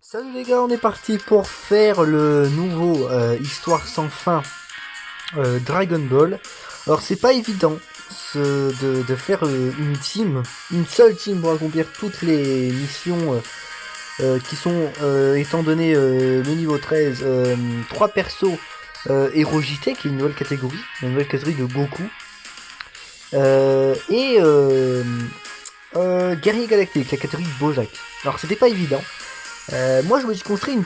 Salut les gars, on est parti pour faire le nouveau Histoire sans fin Dragon Ball. Alors c'est pas évident de faire une team, une seule team pour accomplir toutes les missions qui sont, étant donné le niveau 13, 3 persos Hero JT, qui est une nouvelle catégorie de Goku, et Guerrier Galactique, la catégorie de Bojack. Alors c'était pas évident. Moi je me suis construit une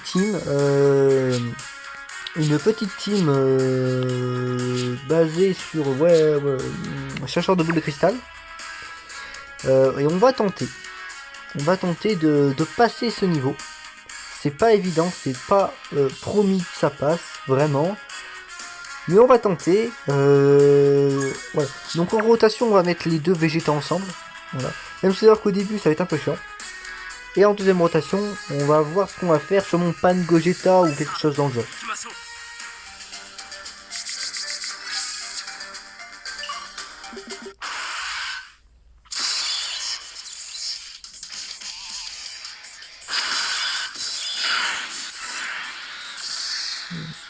petite team basée sur chercheur de boules de cristal. Et on va tenter de passer ce niveau. C'est pas évident, c'est pas promis que ça passe, vraiment. Mais on va tenter. Voilà. Donc en rotation, on va mettre les deux végétaux ensemble. Voilà. Même si c'est qu'au début, ça va être un peu chiant. Et en deuxième rotation, on va voir ce qu'on va faire sur mon Pan Gogeta ou quelque chose dans le genre.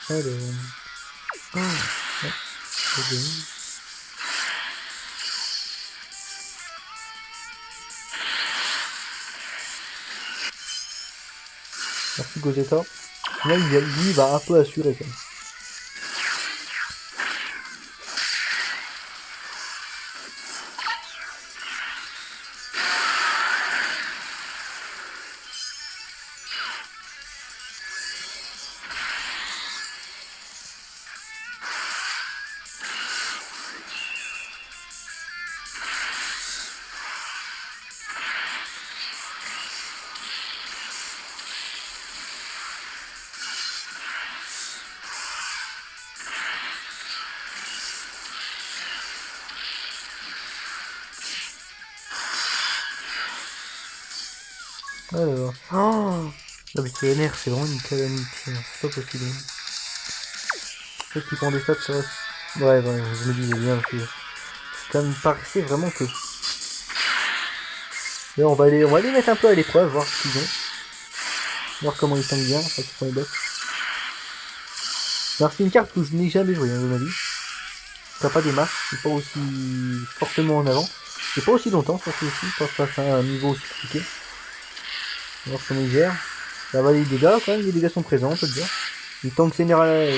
Alors... Oh, ouais, c'est bien. Merci Gogeta. Là, lui, il va un peu assurer quand même. Alors... Oh, la BTNR, c'est vraiment une calamité. C'est pas possible. Peut-être qu'il prend des stats sur... Ouais, je me disais bien que... Ça me paraissait vraiment que... Là, on va les mettre un peu à l'épreuve, voir ce qu'ils ont. Voir comment ils tankent bien, ça c'est pour les boss. Alors c'est une carte que je n'ai jamais joué, hein, de ma vie. T'as pas des masses, c'est pas aussi fortement en avant. Et pas aussi longtemps, surtout aussi, pas face à un niveau aussi compliqué. On va voir comment il gère. Ça va les dégâts quand même, les dégâts sont présents, on peut le dire. Il tank général,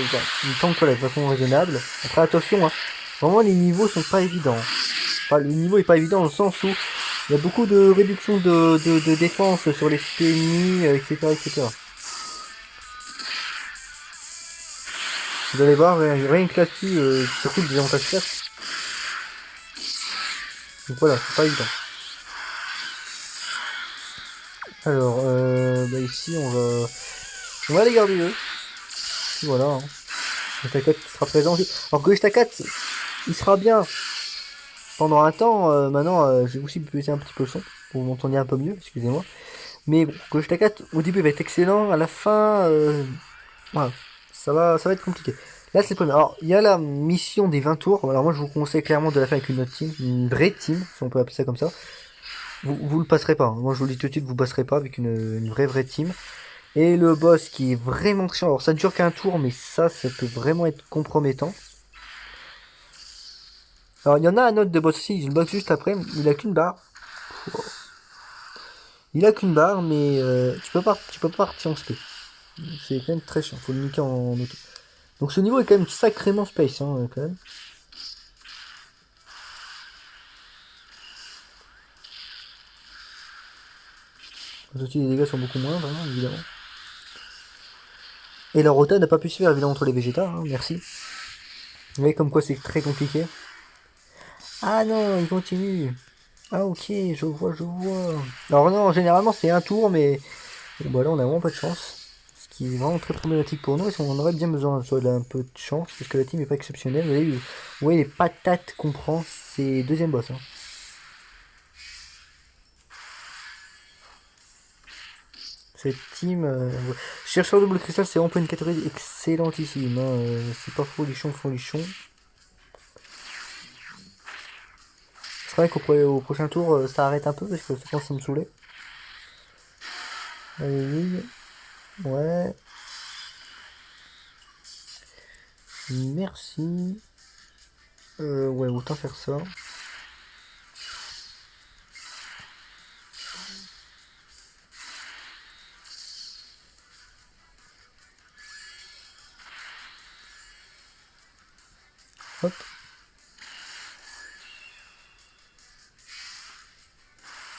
il tank voilà, de façon raisonnable. Après attention, hein, vraiment les niveaux sont pas évidents. Enfin, le niveau est pas évident dans le sens où il y a beaucoup de réduction de défense sur les CP ennemis, etc., etc. Vous allez voir, rien que là-dessus, surtout le désavantage classe. Donc voilà, c'est pas évident. Alors, ici, on va les garder eux. Voilà. Hein. Gogeta 4 qui sera présent aussi. Alors Gogeta 4, il sera bien pendant un temps. Maintenant, je vais aussi baisser un petit peu le son pour m'entendre un peu mieux, excusez-moi. Mais bon, Gogeta 4, au début, il va être excellent. À la fin, voilà, ça va être compliqué. Là, c'est le premier. Alors, il y a la mission des 20 tours. Alors, moi, je vous conseille clairement de la faire avec une autre team, une vraie team, si on peut appeler ça comme ça. Vous le passerez pas. Hein. Moi, je vous le dis tout de suite, vous passerez pas avec une vraie team. Et le boss qui est vraiment chiant. Alors, ça ne dure qu'un tour, mais ça peut vraiment être compromettant. Alors, il y en a un autre de boss aussi. Il boss juste après. Il a qu'une barre. Il a qu'une barre, mais tu peux pas partir en spé. C'est quand même très chiant. Faut le niquer en auto. Donc, ce niveau est quand même sacrément space, hein, quand même. Les dégâts sont beaucoup moins, vraiment, évidemment. Et la rota n'a pas pu se faire, évidemment, entre les végétales, hein, merci. Vous voyez comme quoi c'est très compliqué. Ah non, il continue. Ah ok, je vois, je vois. Alors non, généralement c'est un tour, mais bon, bah là on a vraiment pas de chance. Ce qui est vraiment très problématique pour nous, et on aurait bien besoin soit d'un peu de chance, parce que la team est pas exceptionnelle. Vous voyez les patates qu'on prend, c'est deuxième boss. Hein. Cette team... Chercheur double cristal, c'est vraiment pas une catégorie excellentissime. Hein. C'est pas folichon, folichon. C'est vrai au prochain tour, ça arrête un peu, parce que ça commence à me saouler. Allez, Ouais. Merci. Ouais, autant faire ça. Hop.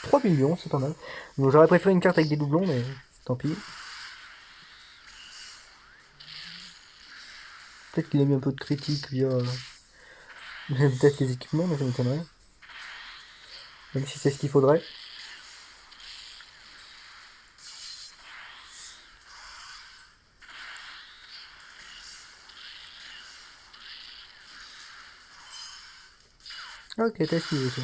3 millions, c'est pas mal. Bon, j'aurais préféré une carte avec des doublons, mais tant pis. Peut-être qu'il a mis un peu de critique via peut-être les équipements, mais ça m'étonnerait. Même si c'est ce qu'il faudrait. Ok, t'as suivi ça.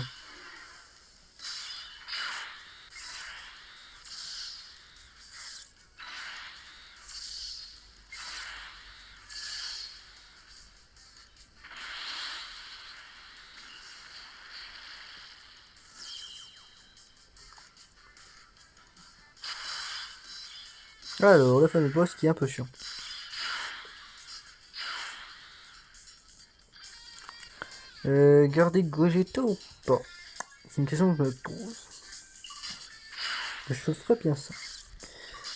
Alors, le fameux boss qui est un peu chiant. Garder Gogeta ou pas? C'est une question que je me pose. Je ferais bien ça.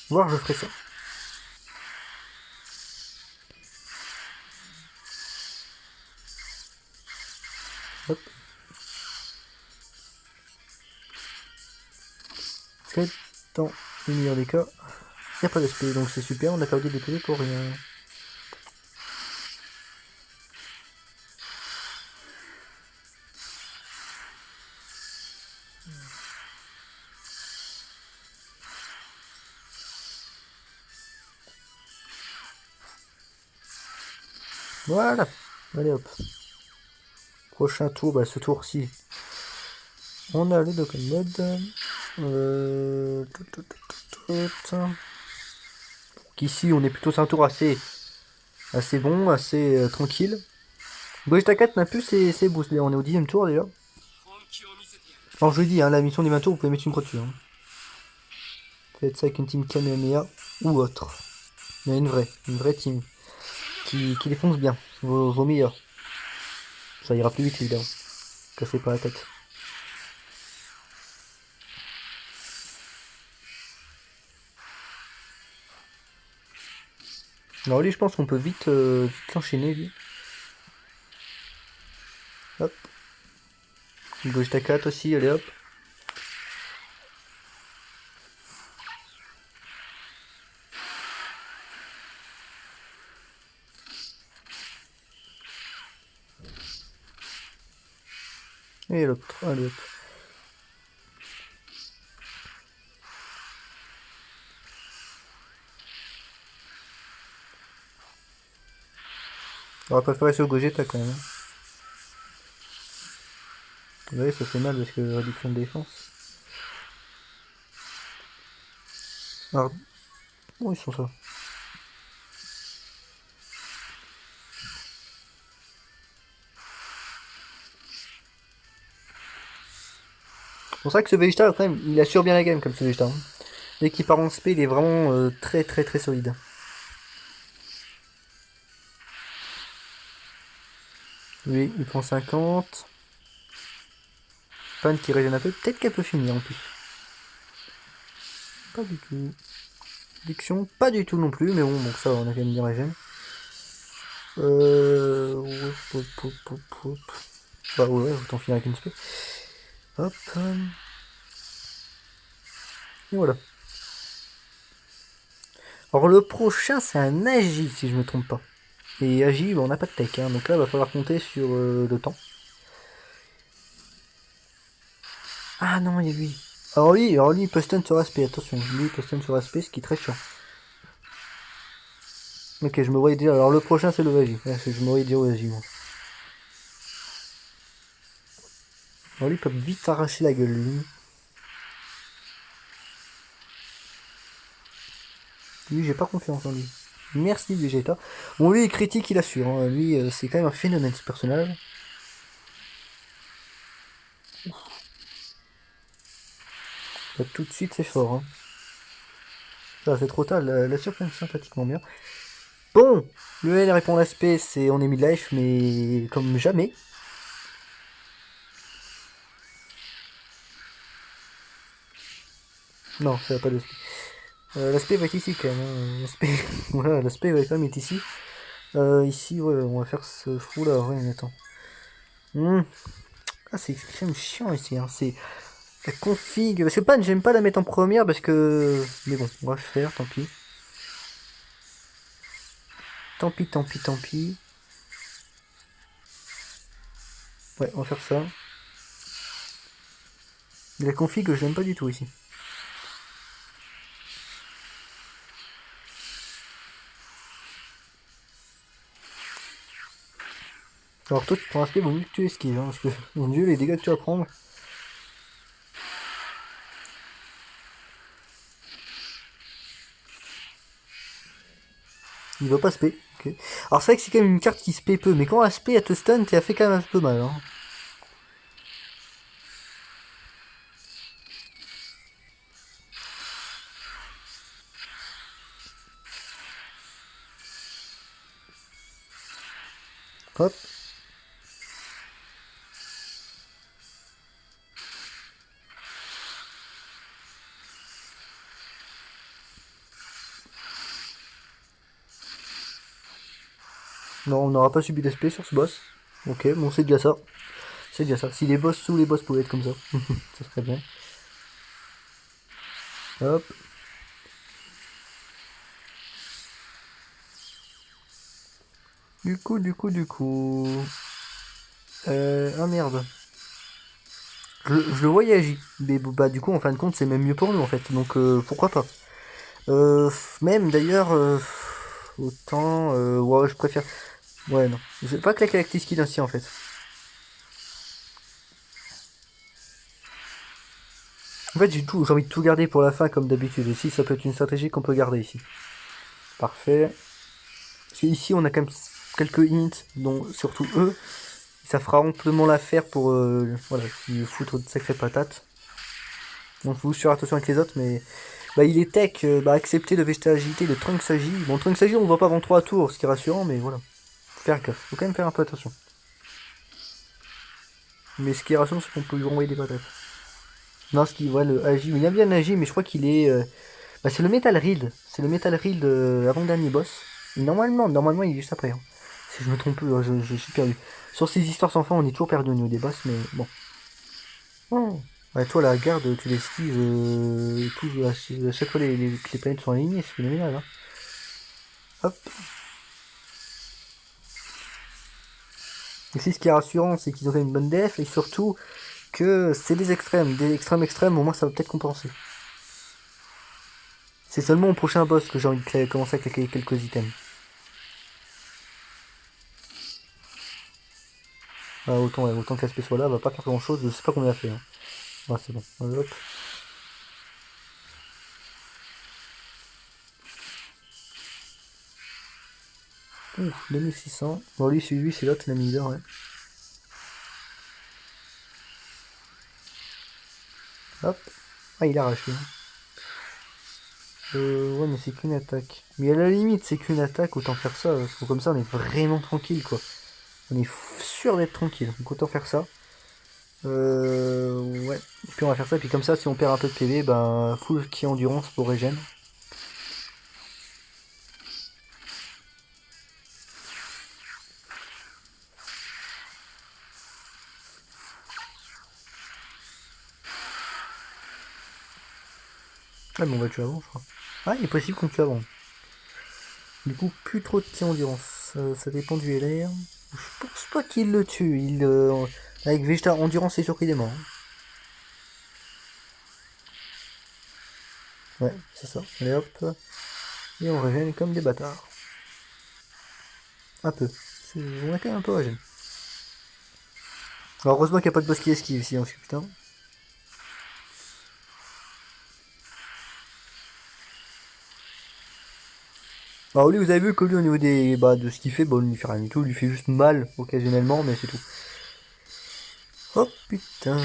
Voir, je ferais ça. Hop. Parce que dans le meilleur des cas, il n'y a pas d'SP, donc c'est super, on a perdu des PV pour rien. Voilà. Allez hop. Prochain tour, bah ce tour-ci. On a les Dokkan Mode. Ici, on est plutôt sur un tour assez bon, assez tranquille. Gogeta 4 n'a plus ses boosts. On est au 10ème tour déjà. Alors je dis, hein, la mission des 20 tours, vous pouvez mettre une croix dessus. Hein. Faites ça avec une team Kamehameha ou autre. Mais une vraie team. Qui défonce bien. Vos meilleurs. Ça ira plus vite évidemment. Cassez pas la tête. Alors lui, je pense qu'on peut vite l'enchaîner lui. Hop. Gogeta 4 aussi, allez hop. Et l'autre, allez hop. On va préférer sur Gogeta quand même. Hein. Vous voyez, ça fait mal parce que réduction de défense. Alors, où ils sont ça? C'est pour ça que ce Vegeta, quand même, il assure bien la game comme ce Vegeta. Hein. Dès qu'il part en SP, il est vraiment très solide. Lui, il prend 50. Pan qui régène un peu. Peut-être qu'elle peut finir en plus. Pas du tout. Diction, pas du tout non plus, mais bon, donc ça, on a quand même bien régène. Hop. Bah ouais, autant finir avec une SP. Hop. Et voilà. Alors le prochain, c'est un Agi, si je me trompe pas. Et Agi, bah, on n'a pas de tech, hein, donc là, il va falloir compter sur le temps. Ah non, il y a lui. Alors lui, il peut stun sur aspect, attention. Lui, il peut stun sur aspect, ce qui est très chiant. Ok, je me voyais dire. Alors le prochain, c'est le Agi. Je me voyais dire au Agi, moi. Alors lui, il peut vite arracher la gueule, lui. Lui, j'ai pas confiance en lui. Merci Vegeta. Bon, lui, il critique, il assure. Hein. Lui, c'est quand même un phénomène, ce personnage. Là, tout de suite, c'est fort. Hein. Ça c'est trop tard, la surprend sympathiquement bien. Bon, le L répond à l'aspect, c'est on est mid-life, mais comme jamais. Non, ça va pas d'aspect. L'aspect va être ici quand même. Hein. L'aspect, voilà, l'aspect va quand même être ici. Ici, ouais, on va faire ce fou là, ouais, attends. Ah, c'est quand même chiant ici, hein. C'est la config. Parce que pas, j'aime pas la mettre en première parce que. Mais bon, on va le faire, tant pis. Tant pis, tant pis, tant pis. Ouais, on va faire ça. Mais la config, je l'aime pas du tout ici. Alors toi, tu prends aspect, vaut mieux que tu esquives, hein, parce que, mon dieu, les dégâts que tu vas prendre. Il va pas spé. Ok. Alors c'est vrai que c'est quand même une carte qui spé peu, mais quand aspect elle te stun, t'as fait quand même un peu mal. Hein. Hop. Non, on n'aura pas subi d'aspect sur ce boss. Ok, bon c'est déjà ça. C'est déjà ça. Si les boss sous les boss pouvaient être comme ça, ça serait bien. Hop. Du coup. Ah merde. Je le voyais agir. Mais bah du coup en fin de compte c'est même mieux pour nous en fait. Donc pourquoi pas. Même d'ailleurs autant ouais je préfère. Ouais non. Je vais pas claquer avec tes skills ainsi en fait. En fait j'ai envie de tout garder pour la fin comme d'habitude. Ici ça peut être une stratégie qu'on peut garder ici. Parfait. Parce qu'ici on a quand même quelques hints, dont surtout eux. Ça fera amplement l'affaire pour voilà, lui foutre de sacrées patates. Donc faut faire attention avec les autres, mais bah, il est tech, accepter de Vegeta agilité, de Trunks agit. Bon, Trunks agit, on le voit pas avant 3 tours, ce qui est rassurant, mais voilà. Faut faire gaffe, faut quand même faire un peu attention. Mais ce qui est rassurant, c'est qu'on peut lui renvoyer des patates. Non, ce qui, ouais, le agi, mais il a bien agi, mais je crois qu'il est. Bah, c'est le Metal Reed. C'est le Metal Reed avant-dernier boss. Et normalement, il est juste après. Hein. Si je me trompe peu, je suis perdu. Sur ces histoires sans fin, on est toujours perdu au niveau des boss, mais bon. Oh. Ouais, toi, la garde, tu l'esquives et tout. À chaque fois, les planètes sont alignées, c'est phénoménal. Hein. Hop. Ici, ce qui est rassurant, c'est qu'ils auraient une bonne def et surtout que c'est des extrêmes. Des extrêmes extrêmes, au moins, ça va peut-être compenser. C'est seulement au prochain boss que j'ai envie de commencer à claquer quelques items. Ah, autant que l'aspect soit là, va pas faire grand chose, je sais pas combien il a fait. Hein. Ouais, c'est bon. Hop. Ouf, 2600. Bon, lui, c'est l'autre, l'ami leader, ouais. Hop. Ah, il a arraché. Hein. Ouais, mais c'est qu'une attaque. Mais à la limite, c'est qu'une attaque, autant faire ça. Parce que comme ça, on est vraiment tranquille, quoi. On est sûr d'être tranquille. Donc autant faire ça. Ouais. Et puis on va faire ça. Et puis comme ça, si on perd un peu de PV, ben, full qui endurance pour régène. Ah, mais on va tuer avant, je crois. Ah, il est possible qu'on tue avant. Du coup, plus trop de ki endurance. Ça dépend du LR. Je pense pas qu'il le tue. Avec Vegeta endurance, c'est sûr qu'il est mort. Ouais, c'est ça. Allez hop. Et on régène comme des bâtards. Un peu. On a quand même un peu régène. Alors heureusement qu'il n'y a pas de boss qui esquive ici, hein, parce que putain. Alors lui, vous avez vu que lui, au niveau de ce qu'il fait, bon, il lui fait rien du tout. Il lui fait juste mal, occasionnellement, mais c'est tout. Oh putain.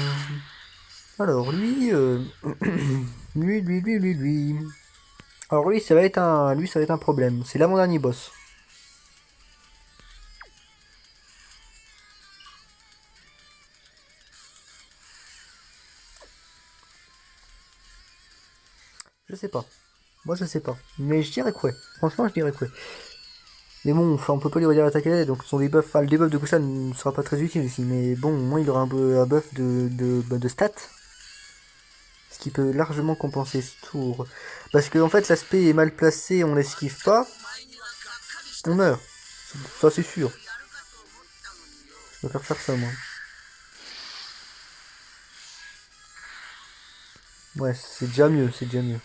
Alors lui, lui. Alors lui, ça va être un problème. C'est l'avant-dernier boss. Je sais pas. Moi, je sais pas. Mais je dirais que ouais. Franchement, je dirais que ouais. Mais bon, enfin, on peut pas lui redire l'attaque, donc son debuff, enfin, le debuff de Kushan ne sera pas très utile ici. Mais bon, au moins, il aura un buff de stats. Ce qui peut largement compenser ce tour. Parce que, en fait, l'aspect est mal placé, on l'esquive pas, on meurt. Ça, c'est sûr. Je préfère faire ça, moi. Ouais, c'est déjà mieux, c'est déjà mieux.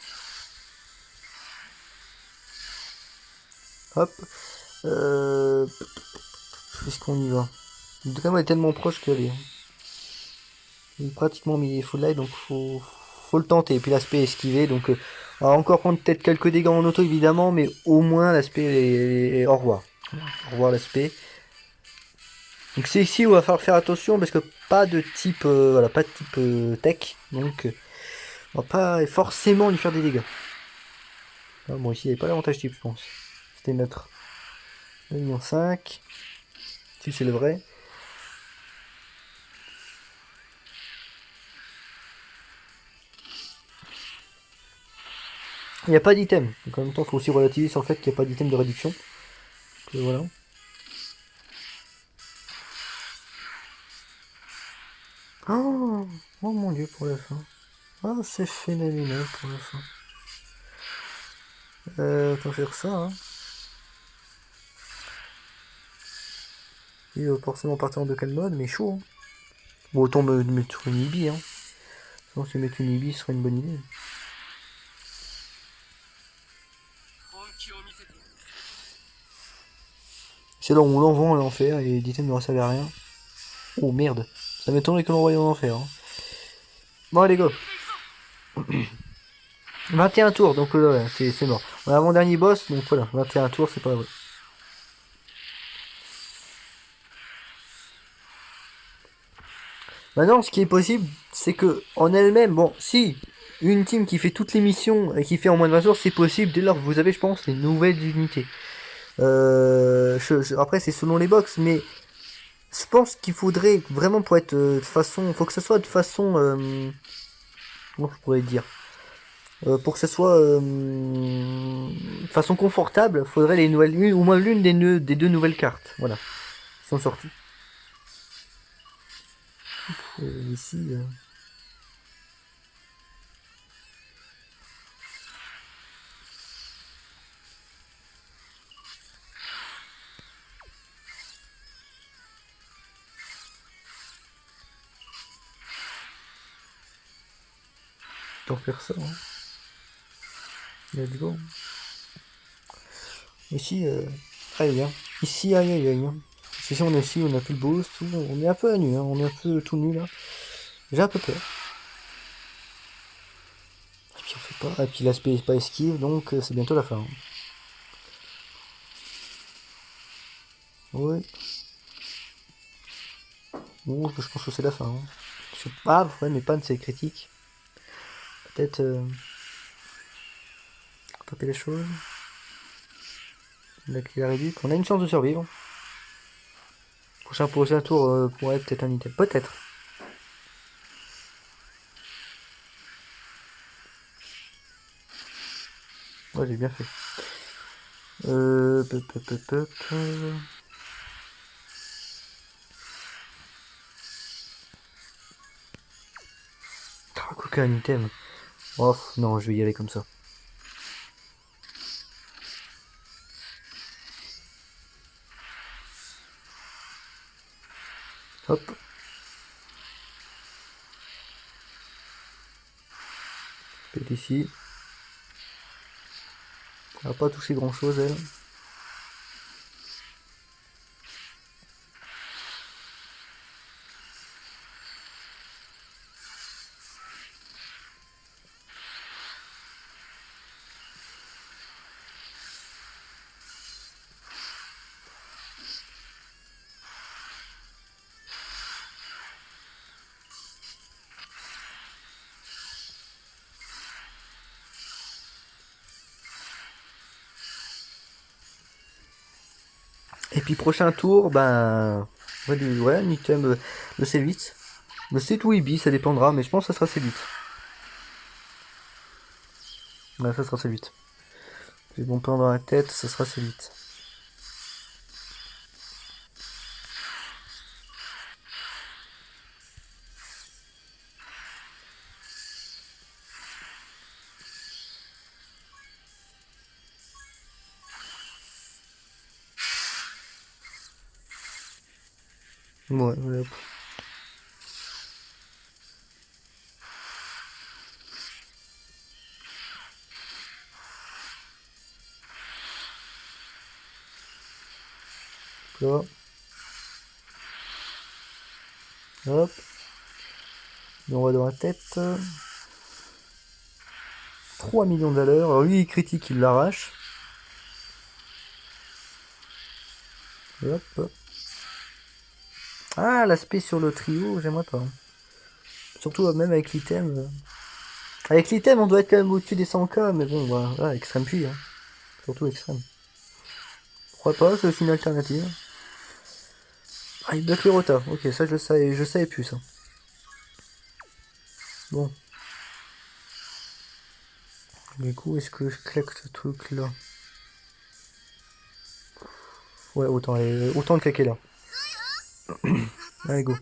Hop. Euh... Est-ce qu'on y va? Le Dokkan est tellement proche qu'elle est. Il est pratiquement mis full life, donc faut le tenter. Et puis l'aspect est esquivé, donc on va encore prendre peut-être quelques dégâts en auto évidemment, mais au moins l'aspect est au revoir. Au revoir l'aspect. Donc c'est ici où il va falloir faire attention parce que pas de type voilà, pas de type tech, donc on va pas forcément lui faire des dégâts. Ah, bon ici il n'y avait pas l'avantage type je pense. C'était neutre. 1,5 million. Si c'est le vrai. Il n'y a pas d'item. Donc en même temps il faut aussi relativiser sur le fait qu'il n'y a pas d'item de réduction. Donc, voilà. Oh, oh mon dieu pour la fin. Ah c'est phénoménal pour la fin. Autant faire ça hein. Et forcément partir en de quel mode, mais chaud. Hein. Bon autant me mettre une Ibi hein. Sinon se mettre une Ibi serait une bonne idée. C'est là où on l'envoie en enfer et l'item ne resservait à rien. Oh merde. Ça m'étonnerait que l'envoie en enfer. Hein. Bon allez go. 21 tours, donc c'est mort. On a avant-dernier boss, donc voilà, 21 tours, c'est pas vrai. Maintenant, ce qui est possible, c'est que en elle-même, bon, si une team qui fait toutes les missions et qui fait en moins de 20 tours, c'est possible dès lors que vous avez, je pense, les nouvelles unités. Après, c'est selon les box, mais je pense qu'il faudrait vraiment pour être de façon, faut que ce soit de façon, comment je pourrais dire, pour que ce soit de façon confortable, faudrait les nouvelles, au moins l'une des deux nouvelles cartes, voilà, qui sont sorties. Ici. Tant faire ça. Hein. Let's go. Ici, aïe, hein. Ici, aïe, aïe, aïe. Hein. Ici, on a plus le boost. On est un peu à nu, hein. On est un peu tout nu là. J'ai un peu peur. Et puis on fait pas. Et puis l'aspect est pas esquive, donc c'est bientôt la fin. Hein. Oui. Bon, je pense que c'est la fin. Hein. Ah, ouais, mais panne, c'est critique. Peut-être taper les choses. La clé réduite. On a une chance de survivre. Prochain tour pourrait être peut-être un item. Peut-être. Ouais, j'ai bien fait. Pop, pop, pop, pop. Ah, aucun item. Oh, non, je vais y aller comme ça. Hop. Peut-être ici. Elle va pas toucher grand chose, elle. Et puis prochain tour, ben... Ouais, un item de C8. Le C ou Ibi, ça dépendra, mais je pense que ça sera C8. Ouais, ça sera C8. J'ai bon plan dans la tête, ça sera C8. Ouais, hop. Là. Hop. Et on va dans la tête. 3 millions de valeur. Alors lui, il critique, il l'arrache. Et hop. Ah, l'aspect sur le trio, j'aimerais pas. Surtout même avec l'item. Avec l'item, on doit être quand même au-dessus des 100k, mais bon, voilà, extrême puis. Hein. Surtout extrême. Pourquoi pas, c'est aussi une alternative. Ah, il bloque les rotas. Ok, ça je savais plus ça. Bon. Du coup, est-ce que je claque ce truc là? Ouais, autant le claquer là. Allez, go.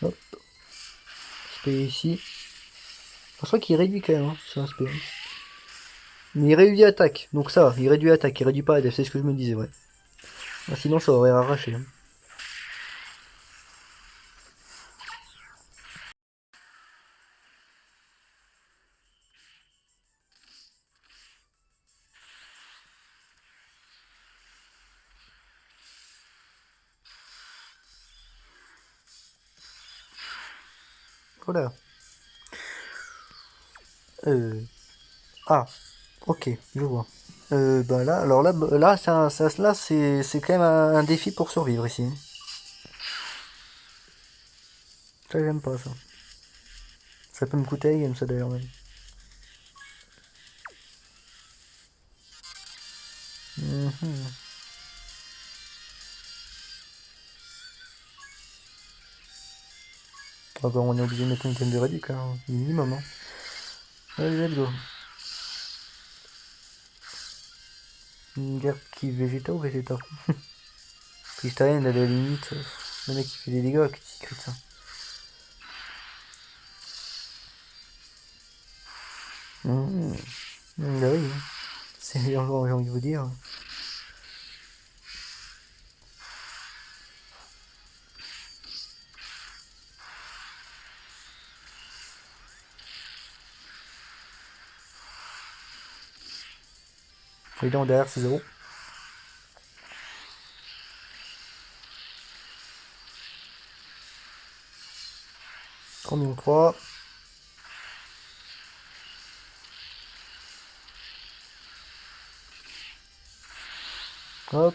Hop. Aspect ici. Je crois qu'il réduit quand même, hein, ce aspect. Mais il réduit attaque, donc ça, il réduit attaque, il réduit pas ADF, c'est ce que je me disais, ouais. Ah, sinon ça aurait arraché. Hein. Voilà. Ah, ok, je vois. Bah là, alors là, là c'est quand même un défi pour survivre ici. Ça, j'aime pas ça. Ça peut me coûter, il aime ça d'ailleurs même. Mhm. Ah bah, on est obligé de mettre une item de réduc, hein, minimum. Hein. Allez, let's go. Une guerre qui Vegeta ou Vegeta? Crystalienne, à la limite, le mec qui fait des dégâts, qui crit ça. Mhm. Bah oui, hein. C'est j'ai envie de vous dire. Évidemment, derrière, c'est 0. Combien 3. Hop.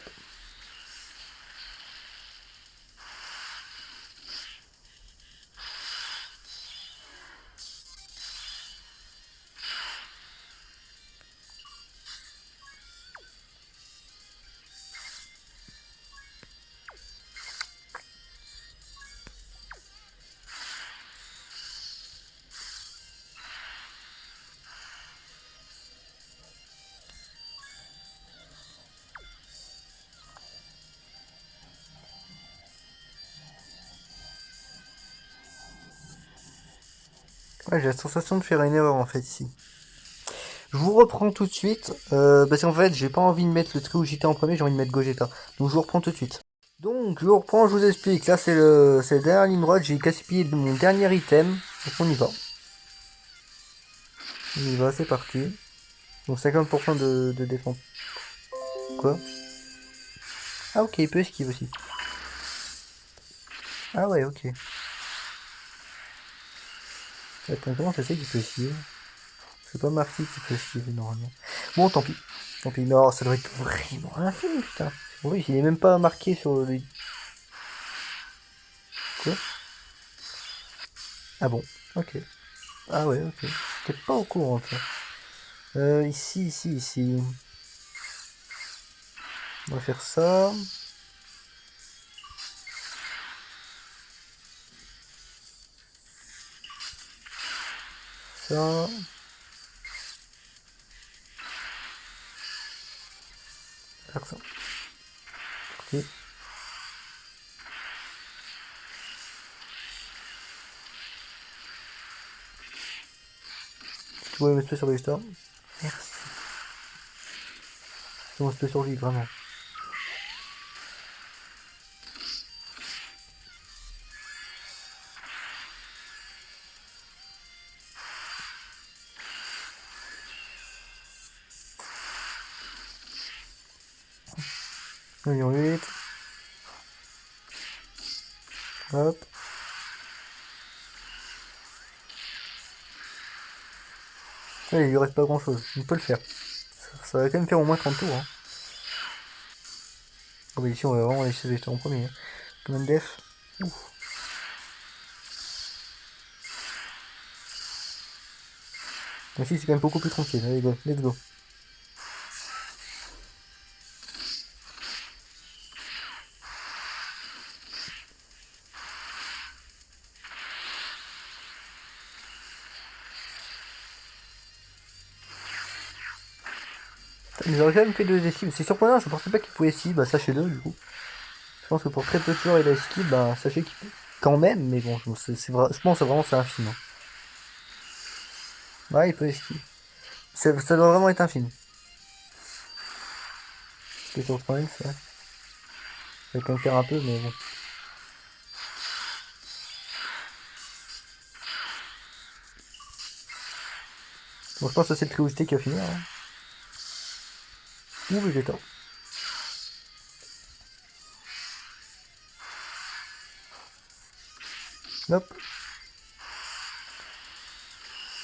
Ouais, j'ai la sensation de faire une erreur en fait ici. Je vous reprends tout de suite, parce qu'en fait j'ai pas envie de mettre le trio Gita en premier, j'ai envie de mettre Gogeta. Donc je vous reprends tout de suite. Donc je vous reprends, je vous explique. Là c'est la dernière ligne droite, j'ai gaspillé mon dernier item. Donc on y va. On y va, c'est parti. Donc 50% de défense. Quoi? Ah ok, il peut esquive aussi. Ah ouais, ok. Attends, comment ça c'est qu'il peut esquiver? C'est pas marqué qui peut esquiver normalement. Bon, tant pis. Tant pis. Non, ça doit être vraiment infime, putain. Oui, il est même pas marqué sur le... Quoi? Ah bon, ok. Ah ouais, ok. J'étais pas au courant de ça. Ici. On va faire ça. Ça. Faire ça. Ok. Tu vois, me sur l'histoire. Merci. C'est mon sur lui, vraiment. Million 8. Hop. Ouais, il lui reste pas grand chose. On peut le faire. Ça va quand même faire au moins 30 tours. Hein. Oh, bah ici, on va vraiment laisser les jetons en premier. Hein. Command def. Ouf. Ici, c'est quand même beaucoup plus tranquille. Allez, go. Let's go. Ils auraient quand même fait 2 esquives. C'est surprenant, je pensais pas qu'il pouvait esquive. Bah, sachez-le, du coup. Je pense que pour très peu de joueurs, il a esquive. Bah, sachez qu'il peut quand même. Mais bon, je pense que vraiment c'est infime. Hein. Ouais, il peut esquive. Ça doit vraiment être infime. C'est surprenant, c'est vrai. Ça va quand même faire un peu, mais bon. Bon, je pense que c'est le Triosité qui va finir. Hein. Ou Vegeta. Hop.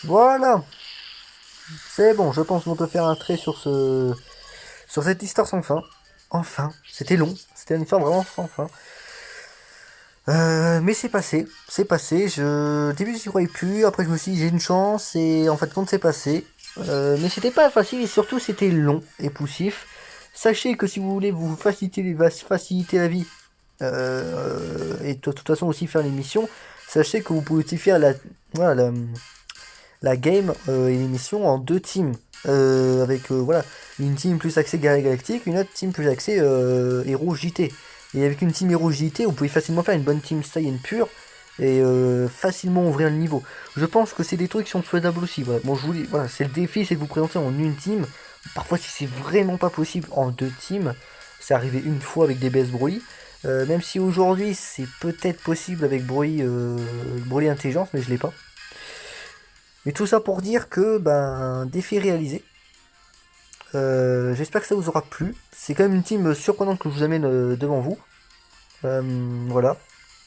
Voilà. C'est bon, je pense qu'on peut faire un trait sur sur cette histoire sans fin. Enfin, c'était long. C'était une histoire vraiment sans fin. Mais c'est passé. Au début, j'y croyais plus. Après, je me suis dit, j'ai une chance. Et en fin de compte, c'est passé. Mais c'était pas facile et surtout, c'était long et poussif. Sachez que si vous voulez vous faciliter la vie et de toute façon aussi faire les missions, sachez que vous pouvez aussi faire voilà, la game et l'émission en 2 teams. Avec voilà, une team plus axée Guerrier Galactique, une autre team plus axée Héros JT. Et avec une team Héros JT, vous pouvez facilement faire une bonne team Saiyan pure et facilement ouvrir le niveau. Je pense que c'est des trucs qui sont faisables aussi. Voilà. Bon, voilà, c'est le défi, c'est de vous présenter en une team. Parfois, si c'est vraiment pas possible en 2 teams, c'est arrivé une fois avec DBS Broly. Même si aujourd'hui c'est peut-être possible avec Broly Intelligence, mais je l'ai pas. Mais tout ça pour dire que, ben, défi réalisé. J'espère que ça vous aura plu. C'est quand même une team surprenante que je vous amène devant vous. Voilà.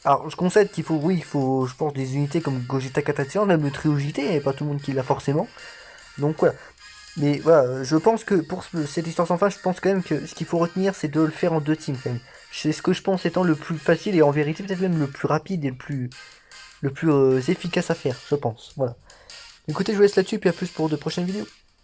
Alors, je concède qu'il faut, oui, il faut, je pense, des unités comme Gogeta Katatsu, même le trio JT, et pas tout le monde qui l'a forcément. Donc voilà. Mais voilà, je pense que pour cette histoire sans fin, je pense quand même que ce qu'il faut retenir, c'est de le faire en 2 teams quand même. C'est ce que je pense étant le plus facile et en vérité peut-être même le plus rapide et le plus efficace à faire, je pense. Voilà. Écoutez, je vous laisse là-dessus, puis à plus pour de prochaines vidéos.